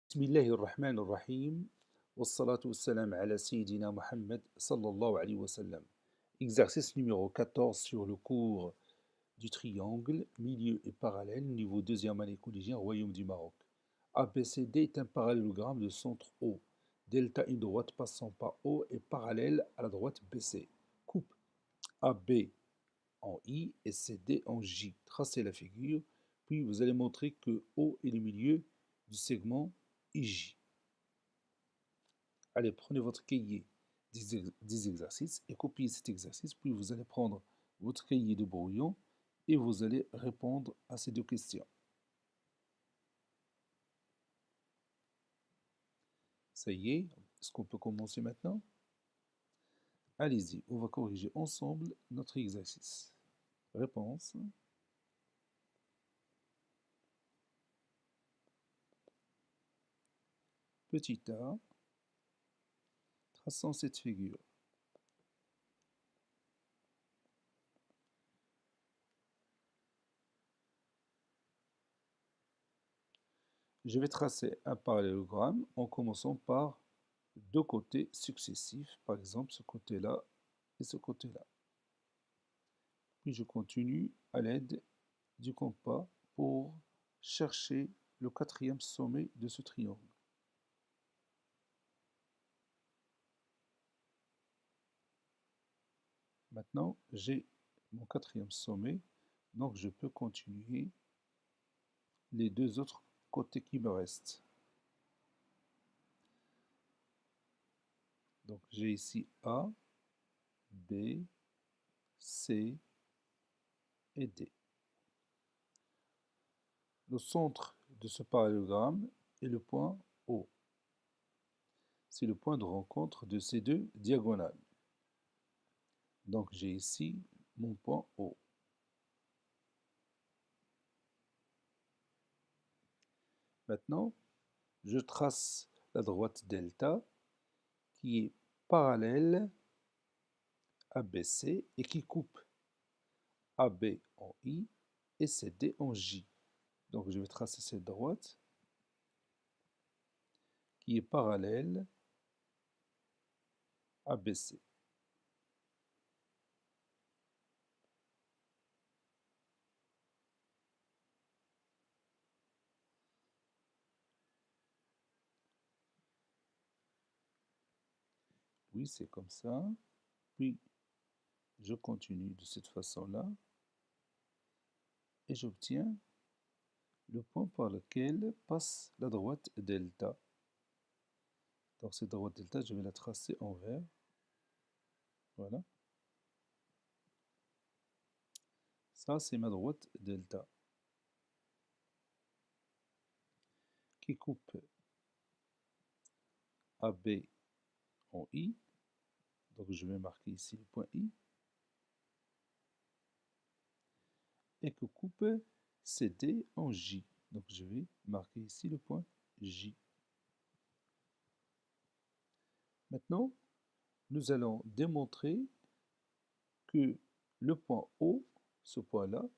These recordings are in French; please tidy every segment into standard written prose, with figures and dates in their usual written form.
Bismillahi ar-Rahman ar-Rahim. Wassalatu wassalam ala Sayyidina Muhammad sallallahu alayhi wa sallam. Exercice numéro 14 sur le cours du triangle, milieu et parallèle, niveau deuxième année collégien, Royaume du Maroc. ABCD est un parallélogramme de centre O. Delta, une droite passant par O, est parallèle à la droite BC. Coupe AB en I et CD en J. Tracez la figure, puis vous allez montrer que O est le milieu du segment IJ. Allez, prenez votre cahier des exercices et copiez cet exercice, puis vous allez prendre votre cahier de brouillon et vous allez répondre à ces deux questions. Ça y est, est-ce qu'on peut commencer maintenant? Allez-y, on va corriger ensemble notre exercice. Réponse. Petit a, traçant cette figure. Je vais tracer un parallélogramme en commençant par deux côtés successifs, par exemple ce côté-là et ce côté-là. Puis je continue à l'aide du compas pour chercher le quatrième sommet de ce triangle. Maintenant, j'ai mon quatrième sommet, donc je peux continuer les deux autres côtés qui me restent. Donc j'ai ici A, B, C et D. Le centre de ce parallélogramme est le point O. C'est le point de rencontre de ces deux diagonales. Donc j'ai ici mon point O. Maintenant, je trace la droite delta qui est parallèle à BC et qui coupe AB en I et CD en J. Donc je vais tracer cette droite qui est parallèle à BC. Oui, c'est comme ça. Puis je continue de cette façon-là et j'obtiens le point par lequel passe la droite delta. Donc cette droite delta, je vais la tracer en vert. Voilà. Ça, c'est ma droite delta qui coupe AB en I. Donc je vais marquer ici le point I. Et que coupe CD en J. Donc je vais marquer ici le point J. Maintenant, nous allons démontrer que le point O, ce point-là,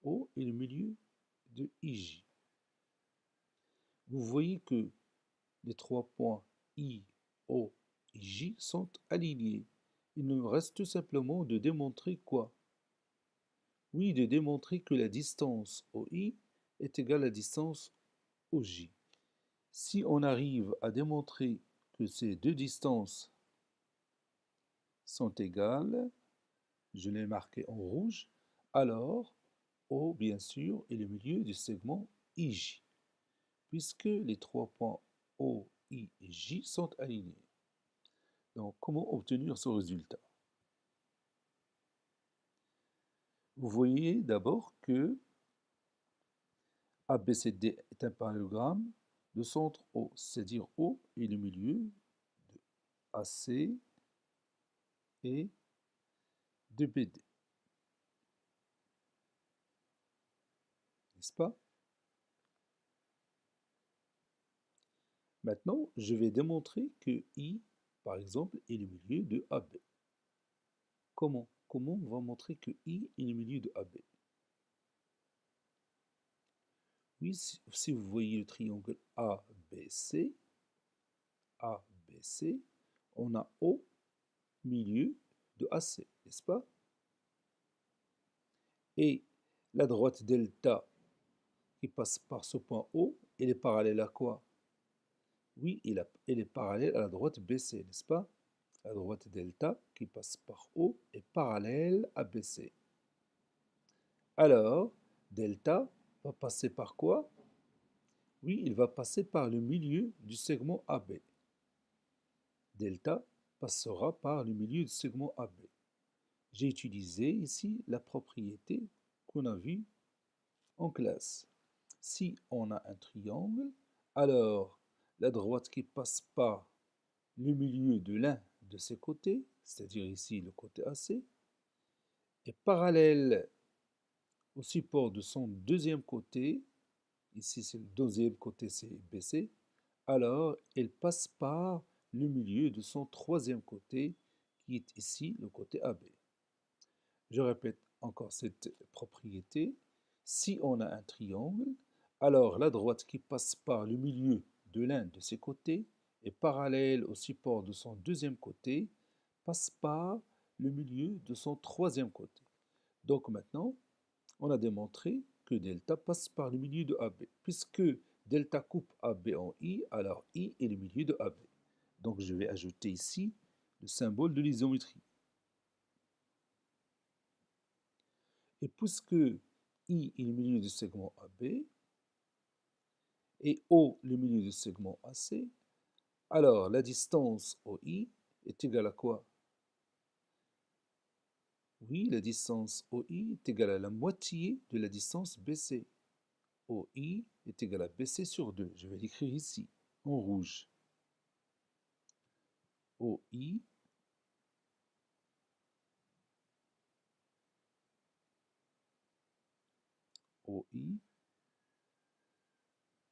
O est le milieu de IJ. Vous voyez que les trois points I, O et J sont alignés. Il nous reste tout simplement de démontrer quoi? Oui, de démontrer que la distance OI est égale à la distance OJ. Si on arrive à démontrer que ces deux distances sont égales, je l'ai marqué en rouge, alors O, bien sûr, est le milieu du segment IJ, puisque les trois points O, I et J sont alignés. Donc, comment obtenir ce résultat? Vous voyez d'abord que ABCD est un parallélogramme de centre O, c'est-à-dire O est le milieu de AC et de BD. N'est-ce pas? Maintenant, je vais démontrer que I, par exemple, est le milieu de AB. Comment? On va montrer que I est le milieu de AB? Oui, si vous voyez le triangle ABC, ABC, on a O milieu de AC, n'est-ce pas? Et la droite delta qui passe par ce point O, elle est parallèle à quoi? Oui, elle est parallèle à la droite BC, n'est-ce pas? La droite delta qui passe par O est parallèle à BC. Alors, delta va passer par quoi? Oui, il va passer par le milieu du segment AB. Delta passera par le milieu du segment AB. J'ai utilisé ici la propriété qu'on a vue en classe. Si on a un triangle, alors la droite qui passe par le milieu de l'un de ses côtés, c'est-à-dire ici le côté AC, est parallèle au support de son deuxième côté, ici c'est le deuxième côté, c'est BC, alors elle passe par le milieu de son troisième côté, qui est ici le côté AB. Je répète encore cette propriété. Si on a un triangle, alors la droite qui passe par le milieu de l'un de ses côtés est parallèle au support de son deuxième côté, passe par le milieu de son troisième côté. Donc maintenant, on a démontré que delta passe par le milieu de AB. Puisque delta coupe AB en I, alors I est le milieu de AB. Donc je vais ajouter ici le symbole de l'isométrie. Et puisque I est le milieu du segment AB et O le milieu du segment AC, alors la distance OI est égale à quoi? Oui, la distance OI est égale à la moitié de la distance BC. OI est égal à BC sur 2. Je vais l'écrire ici, en rouge. OI OI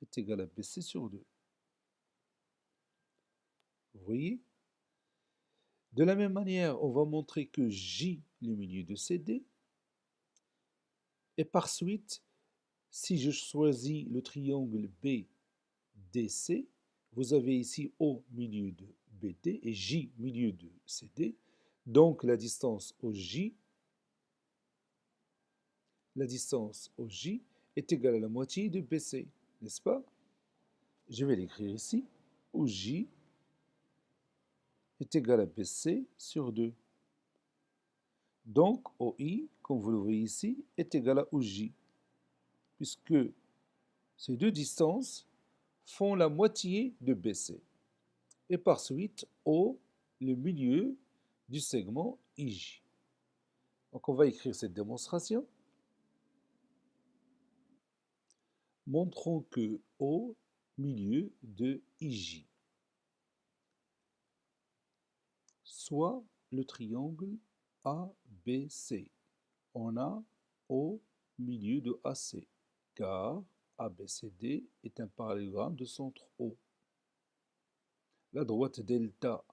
est égal à BC sur 2. Vous voyez? De la même manière, on va montrer que J, le milieu de CD, et par suite, si je choisis le triangle BDC, vous avez ici O milieu de BD et J milieu de CD. Donc la distance OJ est égale à la moitié de BC, n'est-ce pas? Je vais l'écrire ici. OJ est égal à BC sur 2. Donc OI, comme vous le voyez ici, est égal à OJ, puisque ces deux distances font la moitié de BC. Et par suite, O, le milieu du segment IJ. Donc on va écrire cette démonstration. Montrons que O, milieu de IJ, soit le triangle ABC. On a O milieu de AC, car ABCD est un parallélogramme de centre O. La droite delta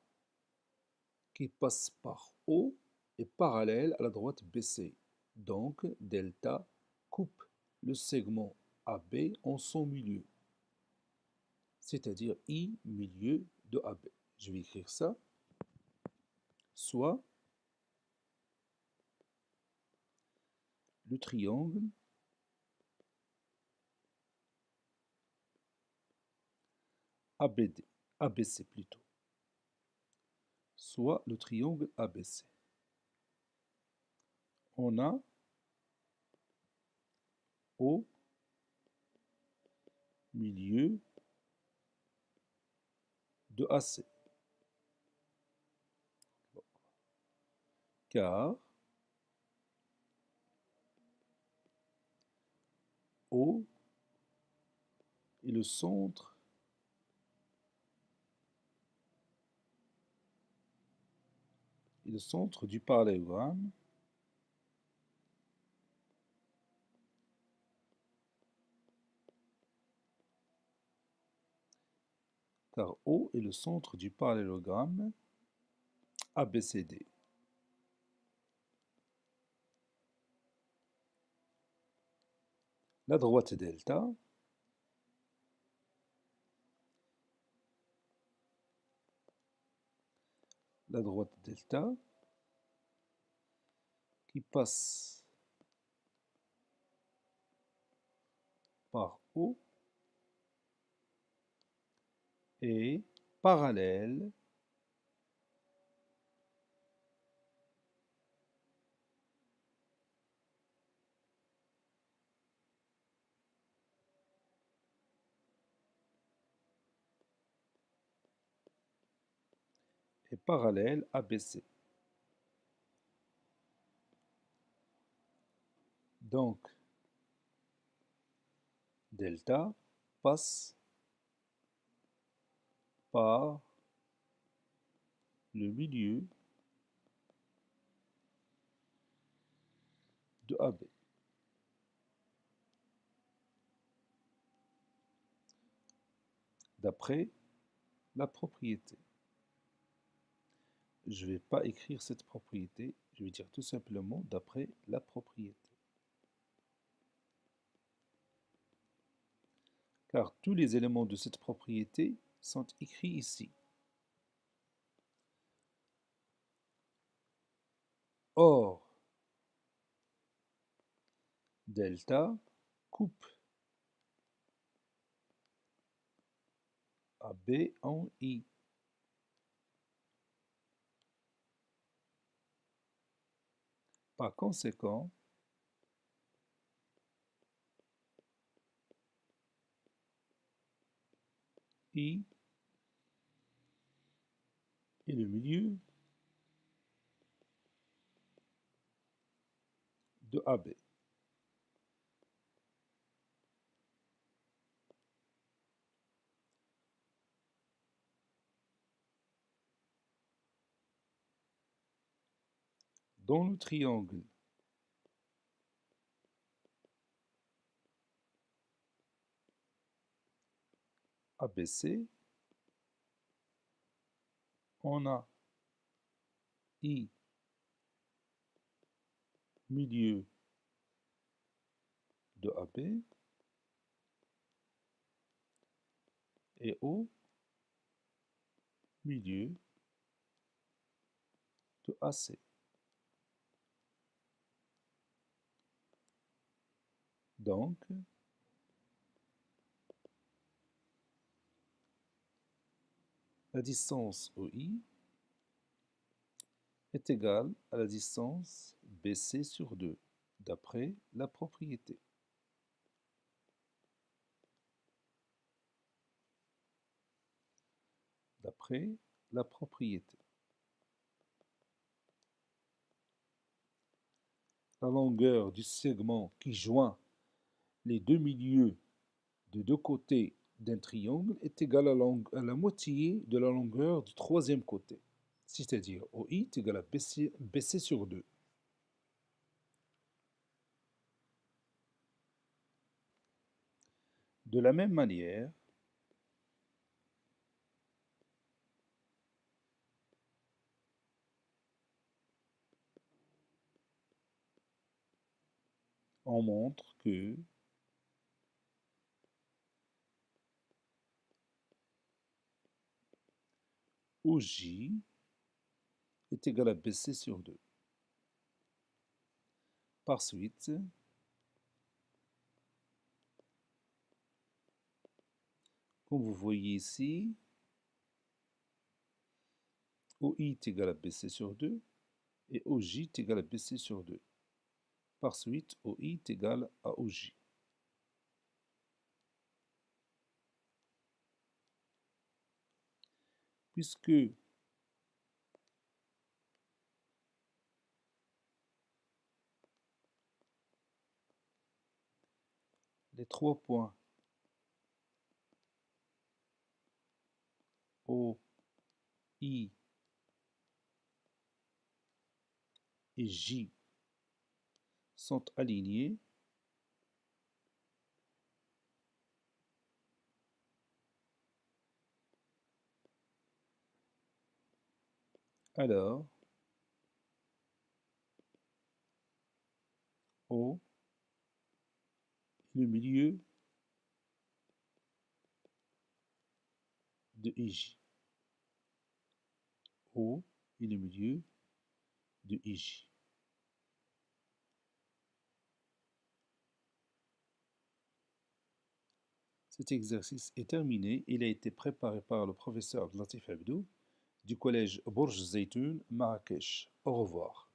qui passe par O est parallèle à la droite BC. Donc delta coupe le segment AB en son milieu, c'est-à-dire I milieu de AB. Je vais écrire ça, soit le triangle ABD, ABC plutôt, soit le triangle ABC. On a O milieu de AC, car O est le centre du parallélogramme car O est le centre du parallélogramme ABCD. La droite delta la droite delta qui passe par O est parallèle à BC. Donc, delta passe par le milieu de AB. D'après la propriété. Je ne vais pas écrire cette propriété, je vais dire tout simplement d'après la propriété. Car tous les éléments de cette propriété sont écrits ici. Or, delta coupe AB en I. Par conséquent, I est le milieu de AB. Dans le triangle ABC, on a I milieu de AB et O milieu de AC. Donc, la distance OI est égale à la distance BC sur 2, d'après la propriété. D'après la propriété. La longueur du segment qui joint les deux milieux de deux côtés d'un triangle est égale à la moitié de la longueur du troisième côté, c'est-à-dire OI est égal à BC sur 2. De la même manière, on montre que OJ est égal à BC sur 2. Par suite, comme vous voyez ici, OI est égal à BC sur 2 et OJ est égal à BC sur 2. Par suite, OI est égal à OJ. Puisque les trois points O, I et J sont alignés, alors O est le milieu de IJ. O et le milieu de IJ. Cet exercice est terminé. Il a été préparé par le professeur Latif Abdou du collège Bourj Zeytoun, Marrakech. Au revoir.